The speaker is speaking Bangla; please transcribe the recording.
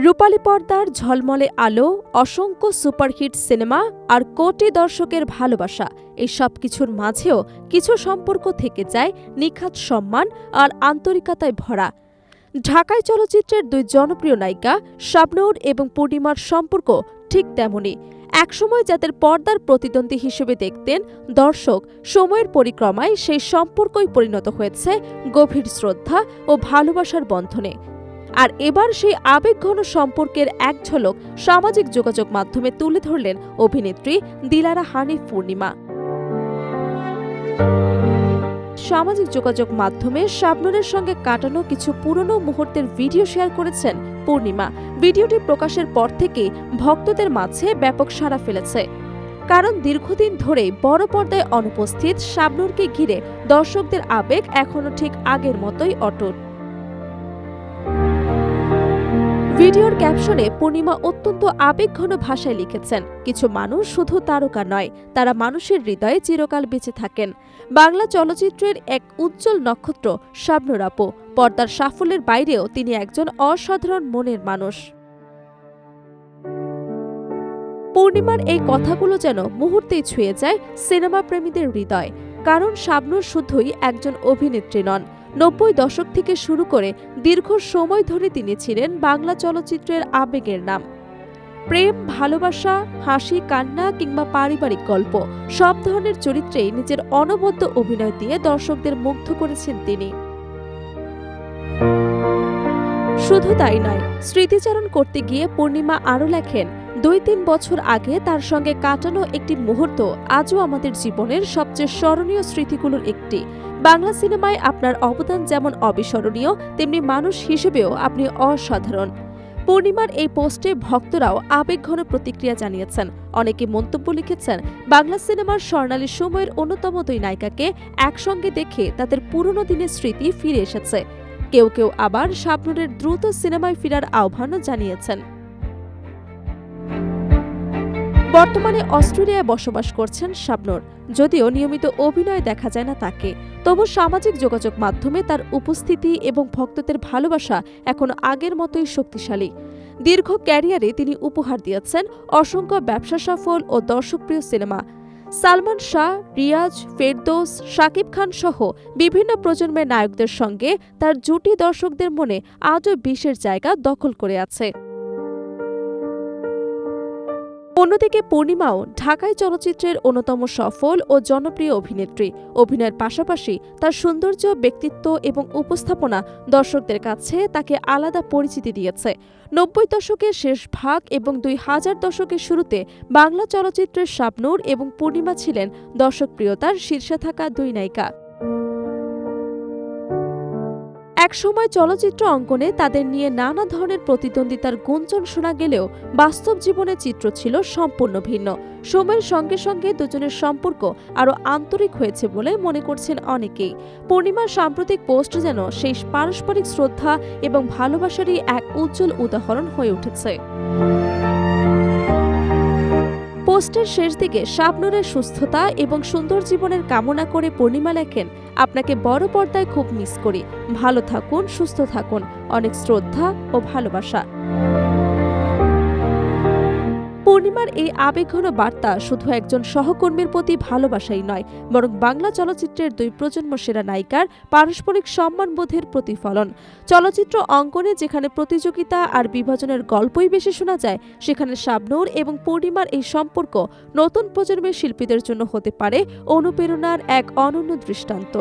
রূপালী পর্দার ঝলমলে আলো, অসংখ্য সুপারহিট সিনেমা আর কোটি দর্শকের ভালোবাসা, এই সব কিছুর মাঝেও কিছু সম্পর্ক থেকে যায় নিখাত সম্মান আর আন্তরিকতায় ভরা। ঢাকাই চলচ্চিত্রের দুই জনপ্রিয় নায়িকা শাবনূর এবং পূর্ণিমার সম্পর্ক ঠিক তেমনই। একসময় যাদের পর্দার প্রতিদ্বন্দ্বী হিসেবে দেখতেন দর্শক, সময়ের পরিক্রমায় সেই সম্পর্কই পরিণত হয়েছে গভীর শ্রদ্ধা ও ভালোবাসার বন্ধনে। আর এবার সেই আবেগঘন সম্পর্কের এক ঝলক সামাজিক যোগাযোগ মাধ্যমে তুলে ধরলেন অভিনেত্রী দিলারা হানিফ পূর্ণিমা। সামাজিক যোগাযোগ মাধ্যমে শাবনূরের সঙ্গে কাটানো কিছু পুরনো মুহূর্তের ভিডিও শেয়ার করেছেন পূর্ণিমা। ভিডিওটি প্রকাশের পর থেকেই ভক্তদের মাঝে ব্যাপক সাড়া ফেলেছে, কারণ দীর্ঘদিন ধরেই বড় পর্দায় অনুপস্থিত শাবনূরকে ঘিরে দর্শকদের আবেগ এখনও ঠিক আগের মতোই অটুট। ভিডিওর ক্যাপশনে পূর্ণিমা অত্যন্ত আবেগঘন ভাষায় লিখেছেন, কিছু মানুষ শুধু তারকা নয়, তারা মানুষের হৃদয়ে চিরকাল বেঁচে থাকেন। বাংলা চলচ্চিত্রের এক উজ্জ্বল নক্ষত্র শাবনূর আপু। পর্দার সাফল্যের বাইরেও তিনি একজন অসাধারণ মনের মানুষ। পূর্ণিমার এই কথাগুলো যেন মুহূর্তেই ছুঁয়ে যায় সিনেমা প্রেমীদের হৃদয়, কারণ শাবনূর শুধুই একজন অভিনেত্রী নন। ৯০ দশক থেকে শুরু করে দীর্ঘ সময় ধরে তিনি ছিলেন বাংলা চলচ্চিত্রের আবেগের নাম। প্রেম, ভালোবাসা, হাসি, কান্না কিংবা পারিবারিক গল্প, সব ধরনের চরিত্রেই নিজের অনবদ্য অভিনয় দিয়ে দর্শকদের মুগ্ধ করেছেন তিনি। শুধু তাই নয়, স্মৃতিচারণ করতে গিয়ে পূর্ণিমা আরও লেখেন, ২-৩ বছর আগে তার সঙ্গে কাটানো একটি মুহূর্ত আজও আমাদের জীবনের সবচেয়ে স্মরণীয় স্মৃতিগুলোর একটি। বাংলা সিনেমায় আপনার অবদান যেমন অবিস্মরণীয়, তেমনি মানুষ হিসেবেও আপনি অসাধারণ। পূর্ণিমার এই পোস্টে ভক্তরাও আবেগঘন প্রতিক্রিয়া জানিয়েছেন। অনেকে মন্তব্য লিখেছেন, বাংলা সিনেমার স্বর্ণালী সময়ের অন্যতম দুই নায়িকাকে একসঙ্গে দেখে তাদের পুরনো দিনের স্মৃতি ফিরে এসেছে। কেউ কেউ আবার শাবনূরের দ্রুত সিনেমায় ফেরার আহ্বানও জানিয়েছেন। বর্তমানে অস্ট্রেলিয়ায় বসবাস করছেন শাবনূর। যদিও নিয়মিত অভিনয় দেখা যায় না তাকে, তবু সামাজিক যোগাযোগ মাধ্যমে তার উপস্থিতি এবং ভক্তদের ভালোবাসা এখনো আগের মতোই শক্তিশালী। দীর্ঘ ক্যারিয়ারে তিনি উপহার দিয়েছেন অসংখ্য ব্যবসা সফল ও দর্শকপ্রিয় সিনেমা। সালমান শাহ, রিয়াজ, ফেরদৌস, শাকিব খান সহ বিভিন্ন প্রজন্মের নায়কদের সঙ্গে তার জুটি দর্শকদের মনে আজও বিশেষ জায়গা দখল করে আছে। অন্যদিকে পূর্ণিমাও ঢাকাই চলচ্চিত্রের অন্যতম সফল ও জনপ্রিয় অভিনেত্রী। অভিনয়ের পাশাপাশি তার সৌন্দর্য, ব্যক্তিত্ব এবং উপস্থাপনা দর্শকদের কাছে তাকে আলাদা পরিচিতি দিয়েছে। ৯০ দশকের শেষ ভাগ এবং ২০০০ দশকের শুরুতে বাংলা চলচ্চিত্রের শাবনূর এবং পূর্ণিমা ছিলেন দর্শকপ্রিয়তার শীর্ষে থাকা দুই নায়িকা। একসময় চলচ্চিত্র অঙ্গনে তাদের নিয়ে নানা ধরনের প্রতিদ্বন্দ্বিতার গুঞ্জন শোনা গেলেও বাস্তব জীবনের চিত্র ছিল সম্পূর্ণ ভিন্ন। সময়ের সঙ্গে সঙ্গে দুজনের সম্পর্ক আরও আন্তরিক হয়েছে বলে মনে করছেন অনেকেই। পূর্ণিমার সাম্প্রতিক পোস্ট যেন সেই পারস্পরিক শ্রদ্ধা এবং ভালোবাসারই এক উজ্জ্বল উদাহরণ হয়ে উঠেছে। পোস্টের শেষ দিকে শাবনূরের সুস্থতা এবং সুন্দর জীবনের কামনা করে পূর্ণিমা লেখেন, আপনাকে বড় পর্দায় খুব মিস করি, ভালো থাকুন, সুস্থ থাকুন, অনেক শ্রদ্ধা ও ভালোবাসা। পূর্ণিমার এই আবেগঘন বার্তা শুধু একজন সহকর্মীর প্রতি ভালোবাসাই নয়, বরং বাংলা চলচ্চিত্রের দুই প্রজন্ম সেরা নায়িকার পারস্পরিক সম্মানবোধের প্রতিফলন। চলচ্চিত্র অঙ্গনে যেখানে প্রতিযোগিতা আর বিভাজনের গল্পই বেশি শোনা যায়, সেখানে শাবনূর এবং পূর্ণিমার এই সম্পর্ক নতুন প্রজন্মের শিল্পীদের জন্য হতে পারে অনুপ্রেরণার এক অনন্য দৃষ্টান্ত।